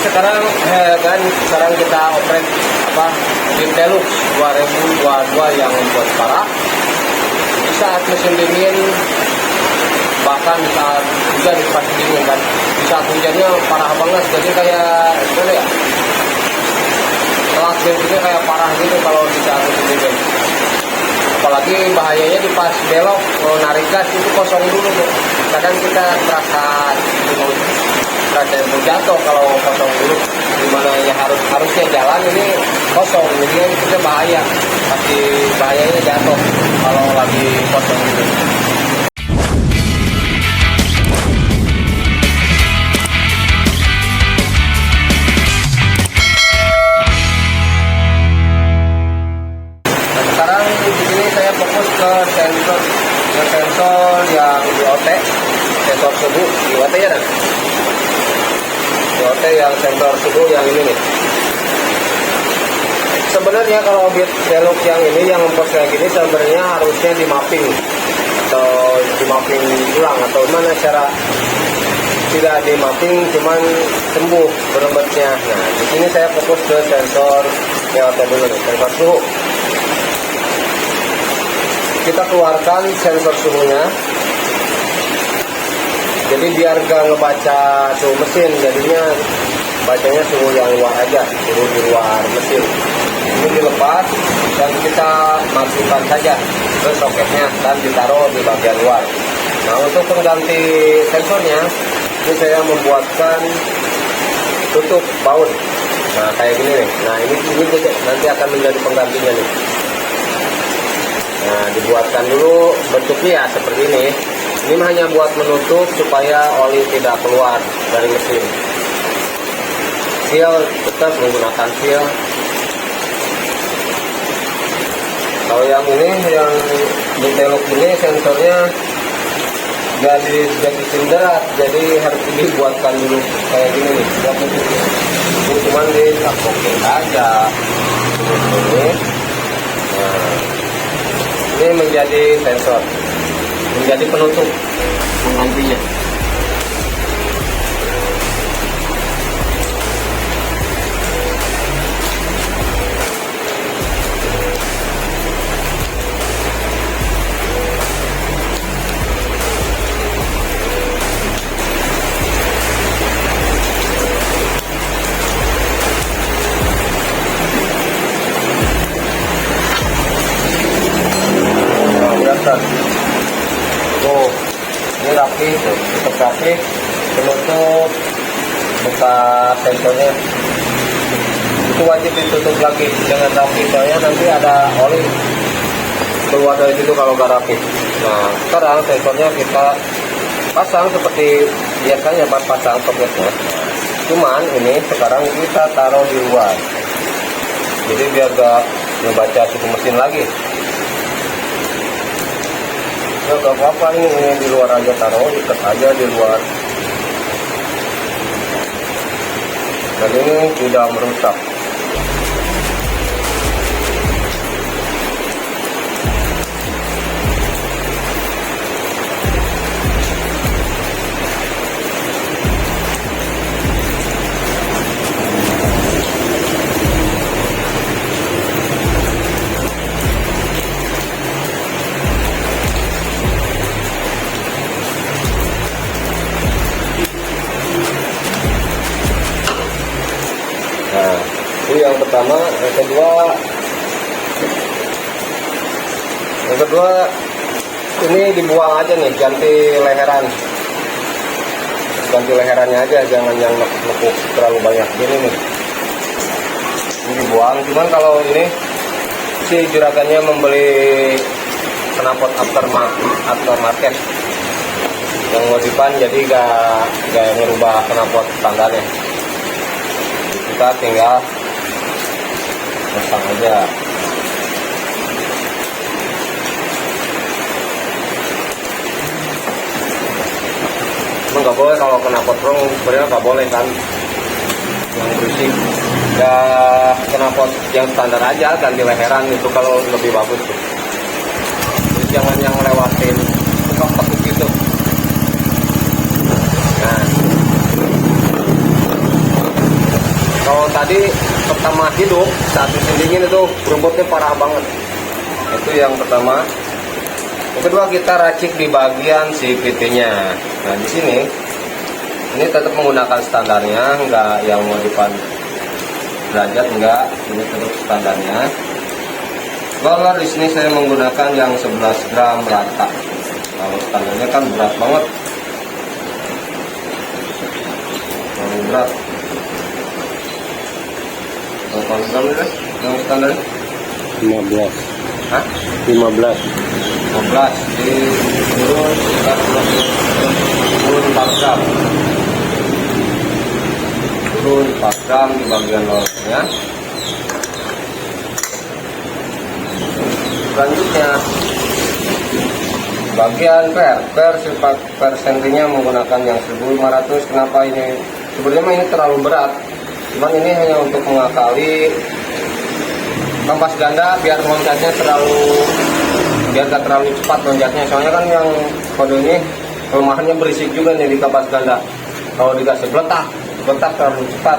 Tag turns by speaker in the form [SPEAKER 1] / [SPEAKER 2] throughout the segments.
[SPEAKER 1] sekarang sekarang kita operate Jeep Deluxe 2022 yang membuat parah di saat musim dingin, bahkan saat hujan pas dingin kan, di saat hujannya parah banget, jadi kayak gimana ya, telat itu kayak parah gitu kalau di saat musim dingin. Apalagi bahayanya di pas belok mau narik gas itu kosong dulu tuh. Kadang kita terasa jatuh kalau kosong dulu, dimana ya harusnya jalan ini kosong, jadi kita bahaya, pasti bahayanya jatuh kalau lagi kosong dulu. Sekarang di sini saya fokus ke sensor yang di OT, sensor suhu di OT ya kan? Di OT yang sensor suhu yang ini nih. Sebenarnya kalau Jeep Deluxe yang ini yang ngempos kayak gini sebenarnya harusnya di mapping atau di mapping ulang atau mana cara tidak di mapping cuman sembuh berembetnya. Nah di sini saya fokus ke sensor OT dulu nih, sensor suhu. Kita keluarkan sensor suhunya, jadi biar gak ngebaca suhu mesin, jadinya bacanya suhu yang luar aja, suhu di luar mesin. Ini dilepas dan kita masukkan saja ke soketnya dan ditaruh di bagian luar. Nah untuk pengganti sensornya, ini saya membuatkan tutup baut. Nah kayak gini nih. Nah ini nanti akan menjadi penggantinya nih. Nah dibuatkan dulu bentuknya ya seperti ini. Ini hanya buat menutup supaya oli tidak keluar dari mesin. Seal tetap menggunakan seal. Kalau yang ini yang di Deluxe ini sensornya jadi sinderat, jadi harus dibuatkan dulu kayak gini nih. Ini cuma ditakokin aja ini. Nah, ini menjadi sensor, menjadi penutup penggantinya. Tuh, ini rapi, tetap rapi, penutup bekas sensornya. Itu wajib ditutup lagi dengan rapi, soalnya nanti ada oli keluar dari situ kalau nggak rapi. Nah, sekarang sensornya kita pasang seperti biasanya pasang soketnya. Cuman ini sekarang kita taruh di luar, jadi biar nggak ngebaca suhu mesin lagi. Ya gak apa-apa, ini di luar aja, taruh ikat aja di luar, dan ini tidak merusak. Nah, itu yang pertama. Yang kedua ini dibuang aja nih, ganti leherannya aja, jangan yang nekuk terlalu banyak gini nih. Ini dibuang. Cuman kalau ini si juragannya membeli knalpot aftermarket yang modifan, jadi gak ngerubah knalpot standarnya. Kita tinggal pasang aja. Emang nggak boleh kalau kena potbrong, sebenarnya nggak boleh kan, yang berisik. Ya kena pot yang standar aja, ganti leheran itu kalau lebih bagus tuh. Jadi jangan yang lewatin tekuk gitu. Nah tadi pertama hidup saat musim dingin itu rumputnya parah banget. Itu yang pertama. Yang kedua kita racik di bagian si PT-nya. Nah di sini ini tetap menggunakan standarnya, enggak yang modifan derajat, enggak, ini tetap standarnya. Roller di sini saya menggunakan yang 11 gram rata. Kalau standarnya kan berat banget. Terlalu berat. Berapa gram ini? Yang standarnya?
[SPEAKER 2] 15.
[SPEAKER 1] Hah?
[SPEAKER 2] 15.
[SPEAKER 1] 15 di turun sekitar 4 gram. Turun 4 gram di bagian rollernya. Selanjutnya bagian per sentinya menggunakan yang 1500. Kenapa ini? Sebenarnya ini terlalu berat, cuman ini hanya untuk mengakali kampas ganda biar loncatnya biar gak terlalu cepat loncatnya. Soalnya kan yang kode ini kelemahannya berisik juga nih di kampas ganda. Kalau dikasih letak terlalu cepat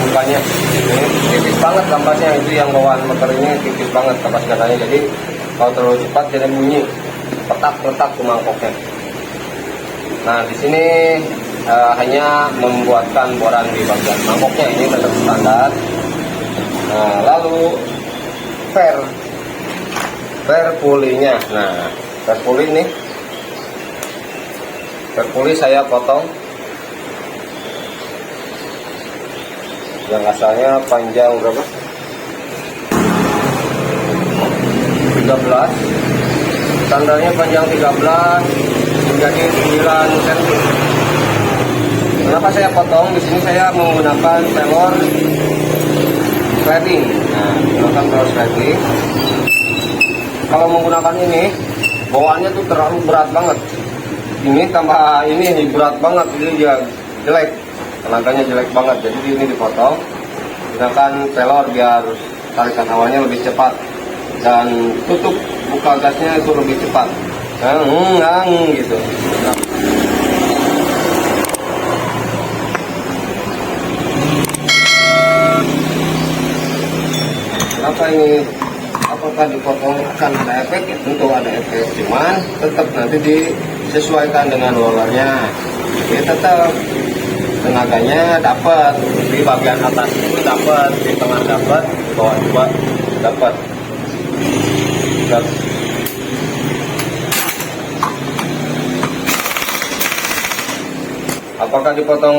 [SPEAKER 1] bukanya. Ini tipis banget kampasnya, itu yang bawaan motor ini tipis banget kampas gandanya. Jadi kalau terlalu cepat jadi bunyi petak ke mangkoknya. Nah di sini hanya membuatkan boran di bagian mangkoknya, ini tetap standar. Nah lalu per pulinya. Nah per puli nih, per puli saya potong yang asalnya panjang berapa? 13, standarnya panjang 13 menjadi 9 cm. Kenapa saya potong? Di sini saya menggunakan pelor sliding. Nah, menggunakan pelor sliding. Kalau menggunakan ini, bawaannya tuh terlalu berat banget. Ini tambah ini berat banget, jadi dia jelek. Tenaganya jelek banget, jadi ini dipotong. Gunakan pelor biar tarikan hawanya lebih cepat dan tutup buka gasnya itu lebih cepat. Gitu. Kenapa ini? Apakah dipotong akan ada efek? Ya, tentu ada efek, cuman tetap nanti disesuaikan dengan rollernya. Jadi tetap tenaganya dapat di bagian atas itu dapat, di tengah dapat, di bawah juga dapat. Apakah dipotong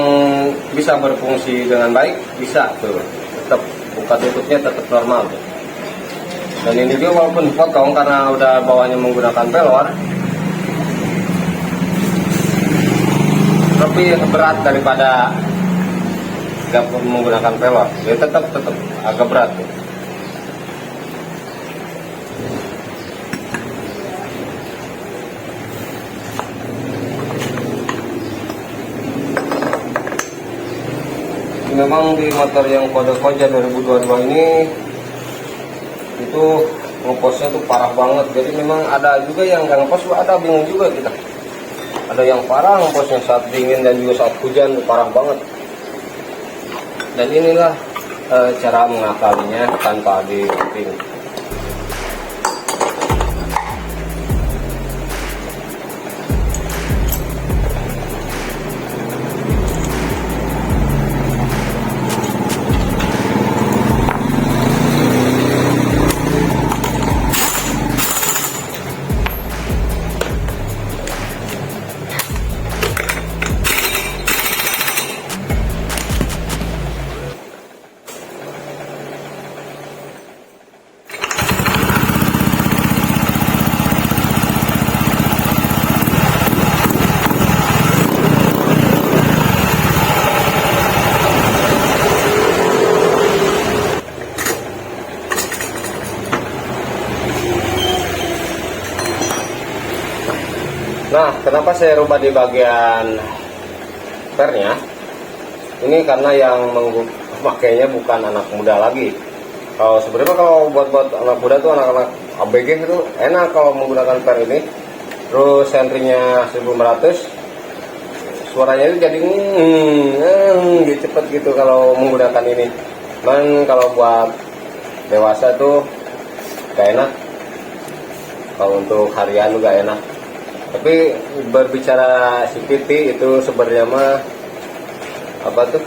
[SPEAKER 1] bisa berfungsi dengan baik? Bisa tuh, tetap buka tutupnya tetap normal tuh. Dan ini juga walaupun dipotong karena udah bawahnya menggunakan pelor, lebih berat daripada nggak menggunakan pelor. Jadi tetap agak berat tuh. Memang di motor yang kode Koja 2022 ini itu ngeposnya tuh parah banget. Jadi memang ada juga yang nggak ngepos, ada bingung juga kita. Ada yang parah ngeposnya saat dingin dan juga saat hujan tuh parah banget. Dan inilah cara mengakalinya tanpa dibanting. Nah, kenapa saya rubah di bagian pernya? Ini karena yang memakainya bukan anak muda lagi. Kalau sebenarnya kalau buat anak muda tuh anak-anak ABG itu enak kalau menggunakan per ini. Terus sentrinya 1500, suaranya itu jadi gitu, cepet gitu kalau menggunakan ini. Cuman kalau buat dewasa tuh gak enak, kalau untuk harian juga enak. Tapi berbicara CVT itu sebenarnya mah apa tuh,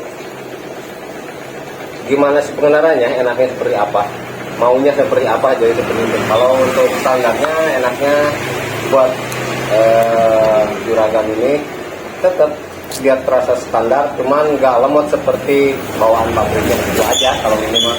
[SPEAKER 1] gimana si pengendaranya enaknya seperti apa, maunya seperti apa, jadi seperti itu. Kalau untuk standarnya enaknya buat juragan ini tetap biar terasa standar, cuman nggak lemot seperti bawaan pabriknya, itu aja kalau ini mah.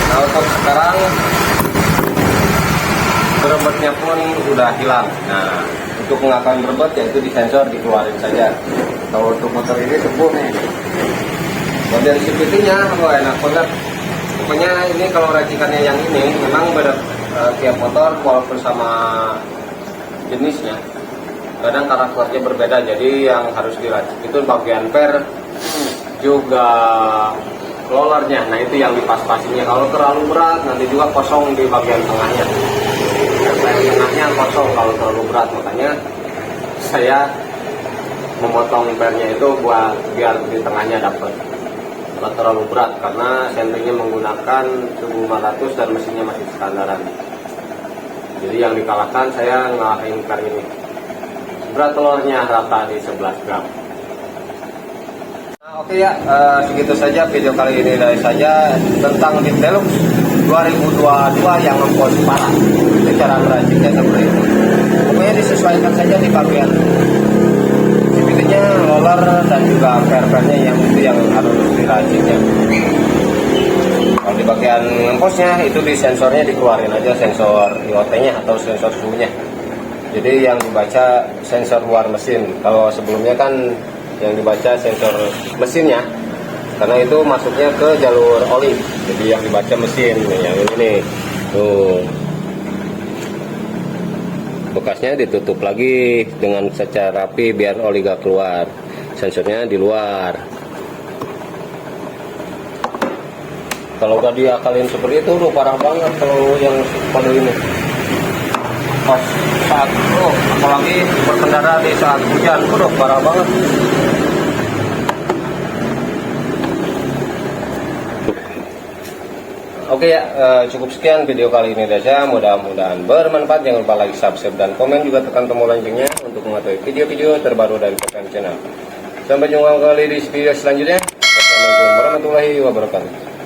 [SPEAKER 1] Nah, untuk sekarang berebetnya pun udah hilang. Nah, untuk mengakalkan berebet yaitu di sensor dikeluarin saja. Kalau untuk motor ini sembuh nih. Kalau dari CVT-nya, enak banget. Pokoknya ini kalau racikannya yang ini memang beda tiap motor walaupun sama jenisnya. Kadang karakternya berbeda, jadi yang harus diracik itu bagian per juga rollernya. Nah itu yang dipas-pasinnya. Kalau terlalu berat nanti juga kosong di bagian tengahnya. Bagian tengahnya kosong kalau terlalu berat, makanya saya memotong pernya itu buat biar di tengahnya dapat. Kalau terlalu berat karena sentringnya menggunakan 1500 dan mesinnya masih standaran. Jadi yang dikalahkan saya ngalahin per ini. Berat telurnya rata di 11 gram. Nah, oke ya, segitu saja video kali ini dari saya tentang Jeep Deluxe 2022 yang ngempos parah. Itu cara meraciknya seperti itu. Pokoknya disesuaikan saja di bagian CVT-nya, roller dan juga per-pernya yang itu yang harus diraciknya. Kalau di bagian ngemposnya itu di sensornya dikeluarin aja, sensor IoT-nya atau sensor suhunya. Jadi yang dibaca sensor luar mesin. Kalau sebelumnya kan yang dibaca sensor mesinnya, karena itu masuknya ke jalur oli. Jadi yang dibaca mesin yang ini nih. Tuh. Bekasnya ditutup lagi dengan secara rapi biar oli gak keluar. Sensornya di luar. Kalau gak diakalin seperti itu udah parah banget kalau yang pada ini. Pas saat apalagi berkendara di saat hujan, udah parah banget. Oke ya, cukup sekian video kali ini dari saya. Mudah-mudahan bermanfaat. Jangan lupa like, subscribe, dan komen, juga tekan tombol loncengnya untuk mengetahui video-video terbaru dari PPM Channel. Sampai jumpa kembali di video selanjutnya. Wassalamualaikum warahmatullahi wabarakatuh.